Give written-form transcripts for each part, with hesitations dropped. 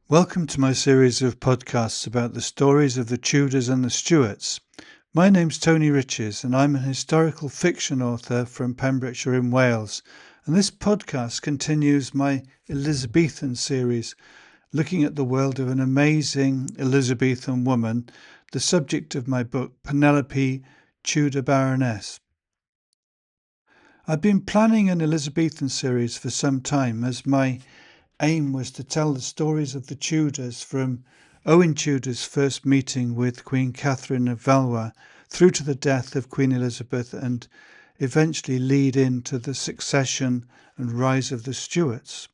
Welcome to my series of podcasts about the stories of the Tudors and the Stuarts. My name's Tony Riches and I'm an historical fiction author from Pembrokeshire in Wales. And this podcast continues my Elizabethan series, looking at the world of an amazing Elizabethan woman, the subject of my book, Penelope, Tudor Baroness. I've been planning an Elizabethan series for some time, as my aim was to tell the stories of the Tudors from Owen Tudor's first meeting with Queen Catherine of Valois through to the death of Queen Elizabeth and eventually lead into the succession and rise of the Stuarts.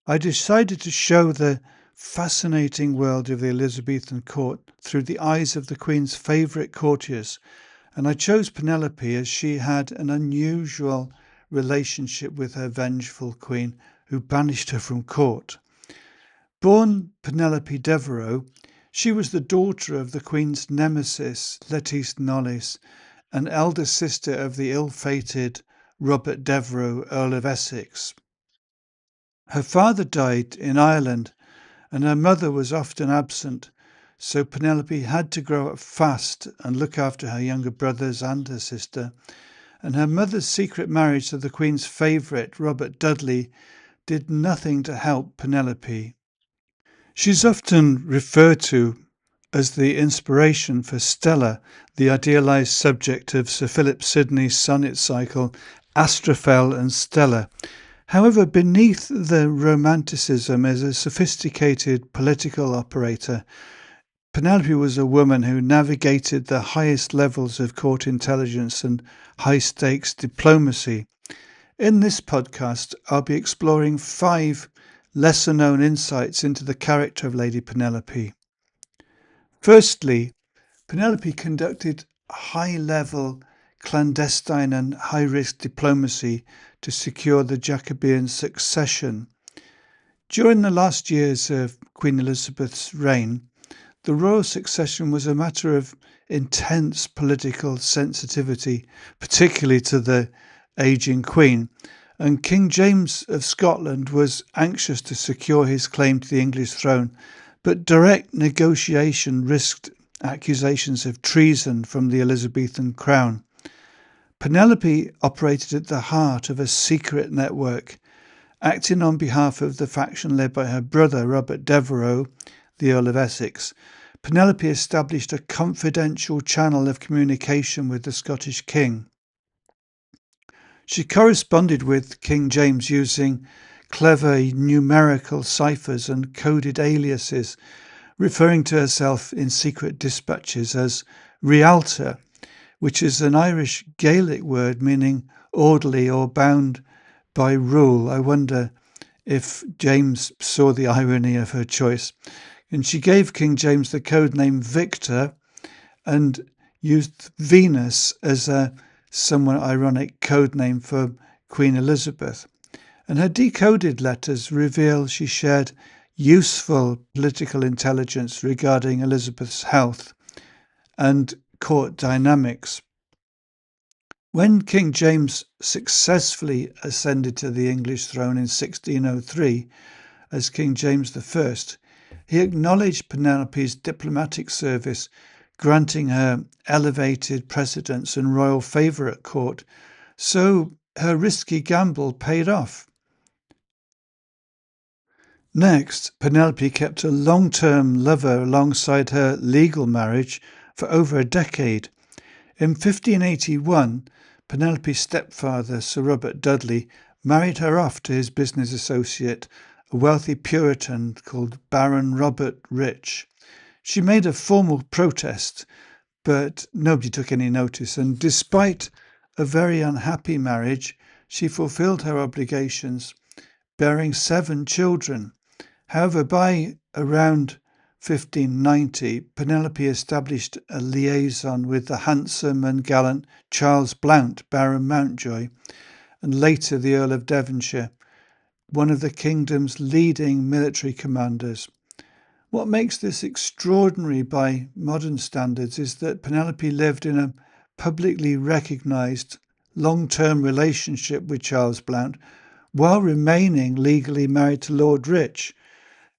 I decided to show the fascinating world of the Elizabethan court through the eyes of the Queen's favourite courtiers, and I chose Penelope as she had an unusual relationship with her vengeful queen, who banished her from court. Born Penelope Devereux, she was the daughter of the Queen's nemesis, Lettice Knollys, an elder sister of the ill-fated Robert Devereux, Earl of Essex. Her father died in Ireland, and her mother was often absent, so Penelope had to grow up fast and look after her younger brothers and her sister, and her mother's secret marriage to the Queen's favourite, Robert Dudley, did nothing to help Penelope. She's often referred to as the inspiration for Stella, the idealised subject of Sir Philip Sidney's sonnet cycle Astrophel and Stella. However, beneath the romanticism as a sophisticated political operator, Penelope was a woman who navigated the highest levels of court intelligence and high-stakes diplomacy. In this podcast, I'll be exploring 5 lesser-known insights into the character of Lady Penelope. Firstly, Penelope conducted high-level, clandestine and high-risk diplomacy to secure the Jacobean succession. During the last years of Queen Elizabeth's reign, the royal succession was a matter of intense political sensitivity, particularly to the ageing Queen, and King James of Scotland was anxious to secure his claim to the English throne, but direct negotiation risked accusations of treason from the Elizabethan crown. Penelope operated at the heart of a secret network, acting on behalf of the faction led by her brother Robert Devereux, the Earl of Essex. Penelope established a confidential channel of communication with the Scottish king. She corresponded with King James using clever numerical ciphers and coded aliases, referring to herself in secret dispatches as Realta, which is an Irish Gaelic word meaning orderly or bound by rule. I wonder if James saw the irony of her choice. And she gave King James the code name Victor and used Venus as a somewhat ironic code name for Queen Elizabeth. And her decoded letters reveal she shared useful political intelligence regarding Elizabeth's health and court dynamics. When King James successfully ascended to the English throne in 1603 as King James I, he acknowledged Penelope's diplomatic service, granting her elevated precedence and royal favour at court, so her risky gamble paid off. Next, Penelope kept a long-term lover alongside her legal marriage for over a decade. In 1581, Penelope's stepfather, Sir Robert Dudley, married her off to his business associate, a wealthy Puritan called Baron Robert Rich. She made a formal protest, but nobody took any notice, and despite a very unhappy marriage, she fulfilled her obligations, bearing 7 children. However, by around 1590, Penelope established a liaison with the handsome and gallant Charles Blount, Baron Mountjoy, and later the Earl of Devonshire, one of the kingdom's leading military commanders. What makes this extraordinary by modern standards is that Penelope lived in a publicly recognised long-term relationship with Charles Blount while remaining legally married to Lord Rich.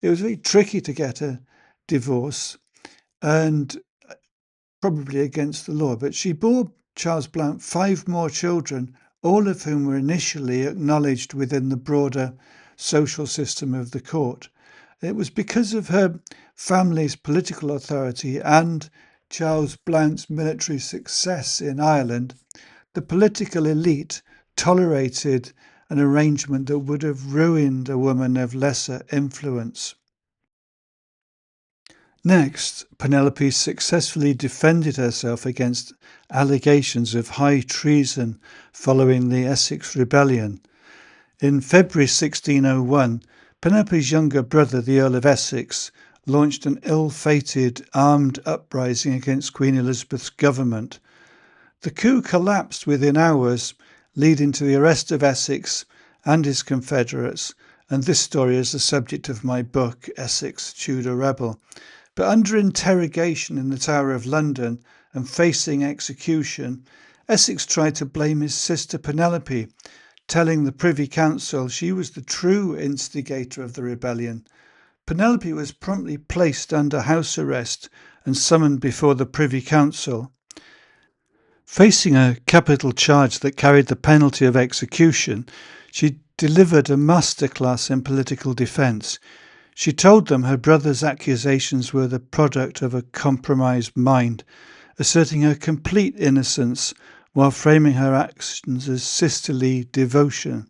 It was very tricky to get a divorce and probably against the law, but she bore Charles Blount 5 more children, all of whom were initially acknowledged within the broader social system of the court. It was because of her family's political authority and Charles Blount's military success in Ireland, the political elite tolerated an arrangement that would have ruined a woman of lesser influence. Next, Penelope successfully defended herself against allegations of high treason following the Essex Rebellion. In February 1601, Penelope's younger brother, the Earl of Essex, launched an ill-fated armed uprising against Queen Elizabeth's government. The coup collapsed within hours, leading to the arrest of Essex and his confederates, and this story is the subject of my book, Essex, Tudor Rebel. But under interrogation in the Tower of London and facing execution, Essex tried to blame his sister Penelope, telling the Privy Council she was the true instigator of the rebellion. Penelope was promptly placed under house arrest and summoned before the Privy Council. Facing a capital charge that carried the penalty of execution, she delivered a masterclass in political defence. She told them her brother's accusations were the product of a compromised mind, asserting her complete innocence while framing her actions as sisterly devotion.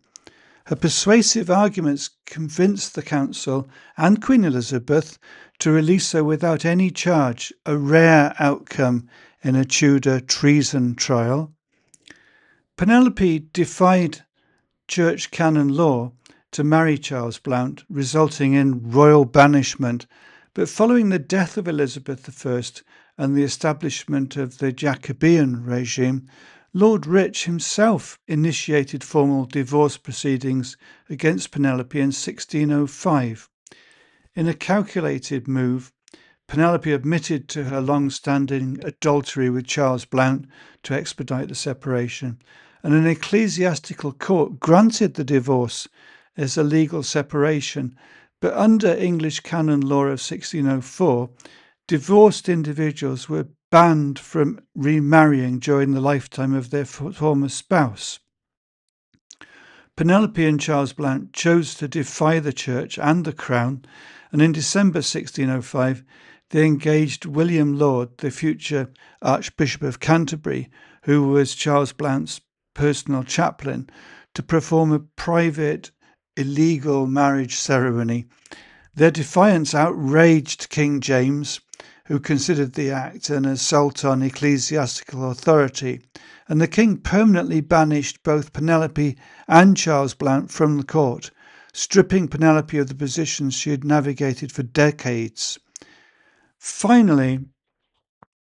Her persuasive arguments convinced the council and Queen Elizabeth to release her without any charge, a rare outcome in a Tudor treason trial. Penelope defied church canon law to marry Charles Blount, resulting in royal banishment. But following the death of Elizabeth I and the establishment of the Jacobean regime, Lord Rich himself initiated formal divorce proceedings against Penelope in 1605. In a calculated move, Penelope admitted to her long-standing adultery with Charles Blount to expedite the separation, and an ecclesiastical court granted the divorce as a legal separation. But under English canon law of 1604, divorced individuals were banned from remarrying during the lifetime of their former spouse. Penelope and Charles Blount chose to defy the church and the crown, and in December 1605 they engaged William Laud, the future Archbishop of Canterbury, who was Charles Blount's personal chaplain, to perform a private, illegal marriage ceremony. Their defiance outraged King James, who considered the act an assault on ecclesiastical authority, and the king permanently banished both Penelope and Charles Blount from the court, stripping Penelope of the positions she had navigated for decades. Finally,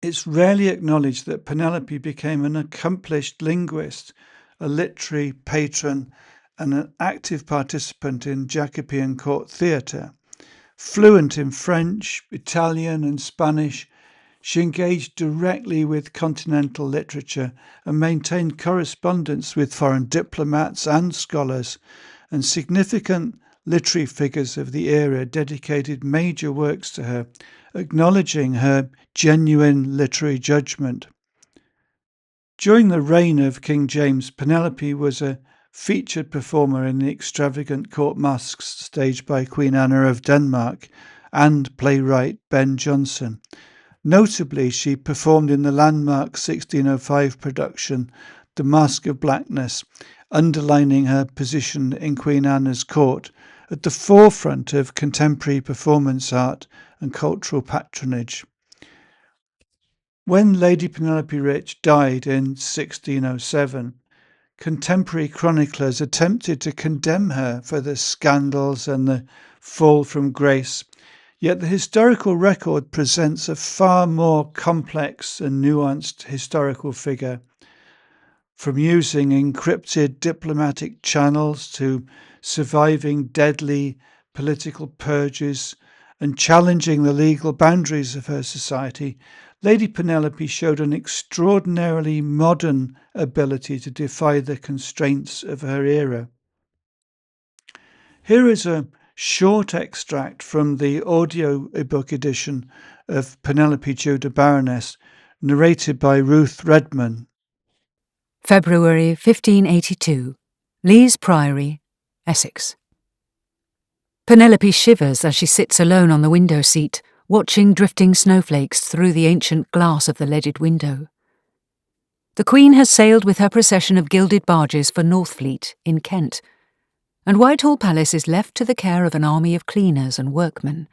it's rarely acknowledged that Penelope became an accomplished linguist, a literary patron, and an active participant in Jacobean court theatre. Fluent in French, Italian, and Spanish, she engaged directly with continental literature and maintained correspondence with foreign diplomats and scholars, and significant literary figures of the era dedicated major works to her, acknowledging her genuine literary judgment. During the reign of King James, Penelope was a featured performer in the extravagant court masques staged by Queen Anna of Denmark and playwright Ben Jonson. Notably, she performed in the landmark 1605 production, The Mask of Blackness, underlining her position in Queen Anna's court at the forefront of contemporary performance art and cultural patronage. When Lady Penelope Rich died in 1607, contemporary chroniclers attempted to condemn her for the scandals and the fall from grace, yet the historical record presents a far more complex and nuanced historical figure. From using encrypted diplomatic channels to surviving deadly political purges and challenging the legal boundaries of her society, Lady Penelope showed an extraordinarily modern ability to defy the constraints of her era. Here is a short extract from the audiobook edition of Penelope Tudor Baroness, narrated by Ruth Redman. February 1582. Lees Priory, Essex. Penelope shivers as she sits alone on the window seat, watching drifting snowflakes through the ancient glass of the leaded window. The Queen has sailed with her procession of gilded barges for Northfleet in Kent, and Whitehall Palace is left to the care of an army of cleaners and workmen.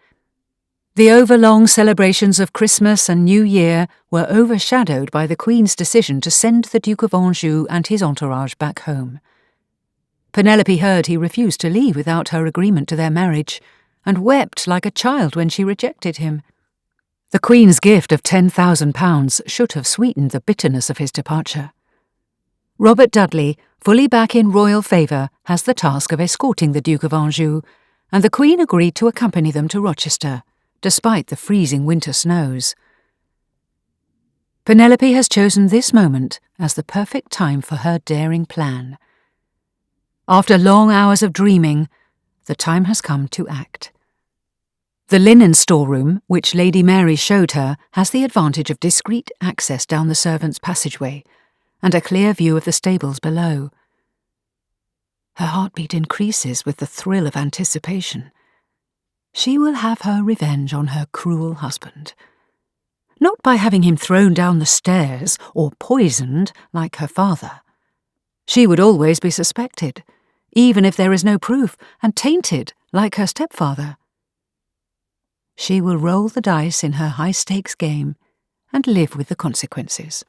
The overlong celebrations of Christmas and New Year were overshadowed by the Queen's decision to send the Duke of Anjou and his entourage back home. Penelope heard he refused to leave without her agreement to their marriage, and wept like a child when she rejected him. The Queen's gift of £10,000 should have sweetened the bitterness of his departure. Robert Dudley, fully back in royal favour, has the task of escorting the Duke of Anjou, and the Queen agreed to accompany them to Rochester, despite the freezing winter snows. Penelope has chosen this moment as the perfect time for her daring plan. After long hours of dreaming, the time has come to act. The linen storeroom, which Lady Mary showed her, has the advantage of discreet access down the servants' passageway and a clear view of the stables below. Her heartbeat increases with the thrill of anticipation. She will have her revenge on her cruel husband. Not by having him thrown down the stairs or poisoned like her father. She would always be suspected, even if there is no proof, and tainted like her stepfather. She will roll the dice in her high-stakes game and live with the consequences.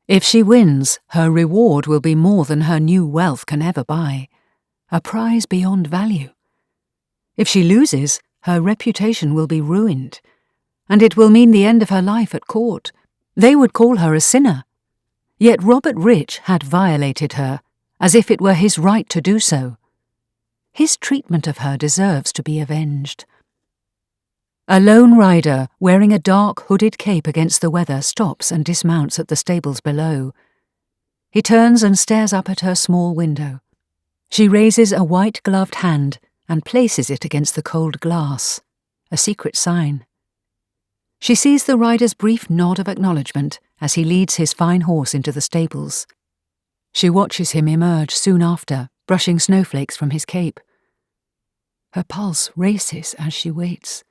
If she wins, her reward will be more than her new wealth can ever buy, a prize beyond value. If she loses, her reputation will be ruined, and it will mean the end of her life at court. They would call her a sinner. Yet Robert Rich had violated her, as if it were his right to do so. His treatment of her deserves to be avenged. A lone rider, wearing a dark hooded cape against the weather, stops and dismounts at the stables below. He turns and stares up at her small window. She raises a white-gloved hand and places it against the cold glass, a secret sign. She sees the rider's brief nod of acknowledgement as he leads his fine horse into the stables. She watches him emerge soon after, brushing snowflakes from his cape. Her pulse races as she waits.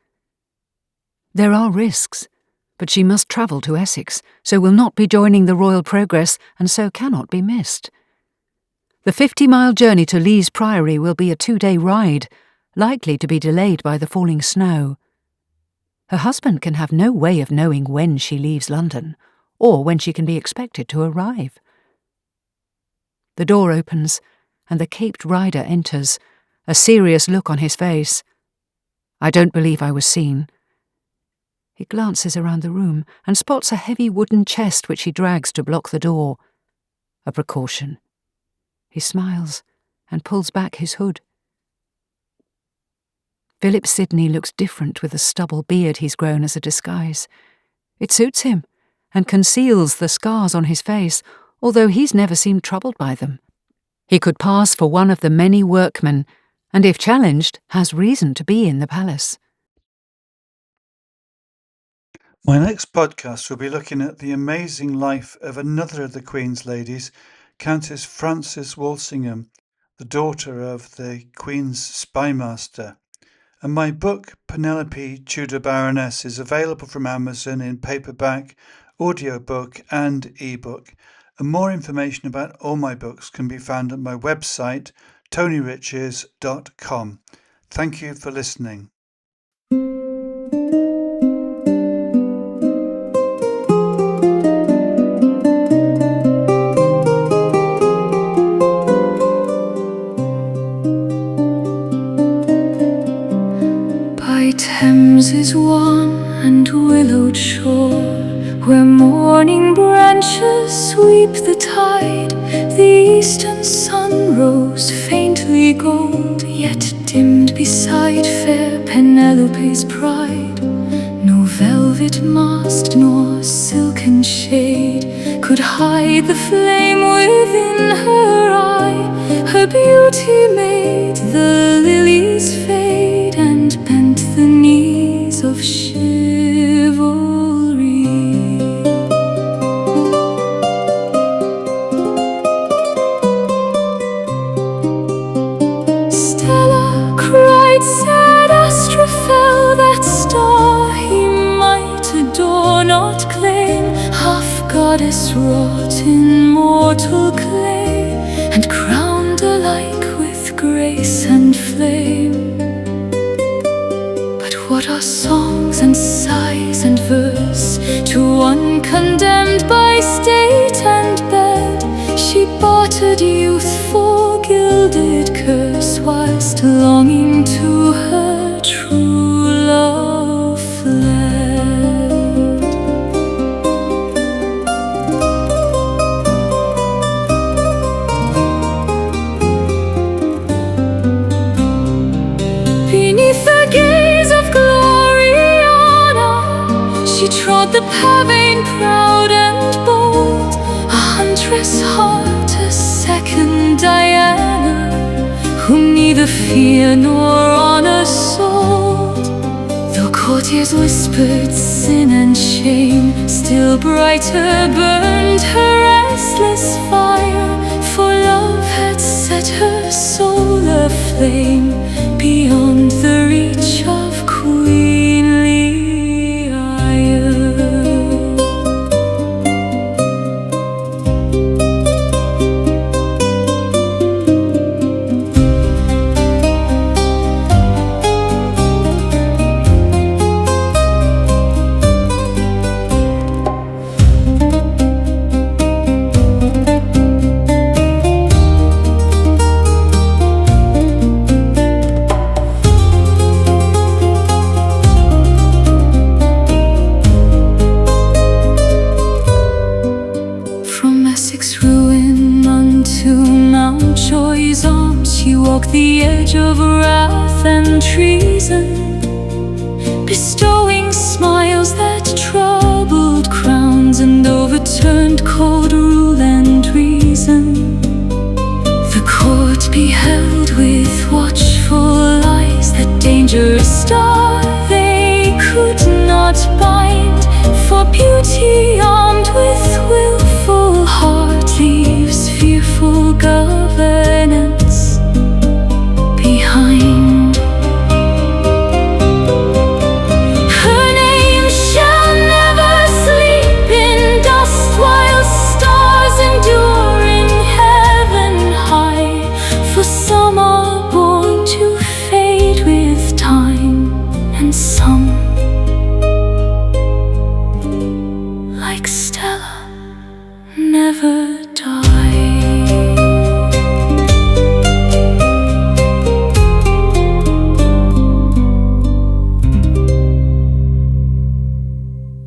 There are risks, but she must travel to Essex, so will not be joining the royal progress and so cannot be missed. The 50-mile journey to Lees Priory will be a 2-day ride, likely to be delayed by the falling snow. Her husband can have no way of knowing when she leaves London, or when she can be expected to arrive. The door opens, and the caped rider enters, a serious look on his face. "I don't believe I was seen." He glances around the room and spots a heavy wooden chest which he drags to block the door. A precaution. He smiles and pulls back his hood. Philip Sidney looks different with the stubble beard he's grown as a disguise. It suits him and conceals the scars on his face, although he's never seemed troubled by them. He could pass for one of the many workmen, and if challenged, has reason to be in the palace. My next podcast will be looking at the amazing life of another of the Queen's ladies, Countess Frances Walsingham, the daughter of the Queen's spymaster. And my book, Penelope Tudor Baroness, is available from Amazon in paperback, audiobook and ebook. And more information about all my books can be found at my website, tonyriches.com. Thank you for listening. Thames' wan and willowed shore, where morning branches sweep the tide, the eastern sun rose faintly gold, yet dimmed beside fair Penelope's pride. No velvet mast nor silken shade could hide the flame within her eye. Her beauty made the lilies fade and bent the knees of chivalry. Stella cried, said Astrophel, that star he might adore, not claim, half goddess wrought in mortal clay, and crowned alike with grace and flame. But what are songs and sighs and verse to one condemned by state and bed? She bartered youth for gilded curse, whilst longing to her true love fled. Beneath the gaze of Gloriana, she trod the pavane proud and bold, a huntress heart, a second Diana, whom neither fear nor honor sold. Though courtiers whispered sin and shame, still brighter burned her restless fire, for love had set her soul aflame beyond the reach of queenly ire. The edge of wrath and treason.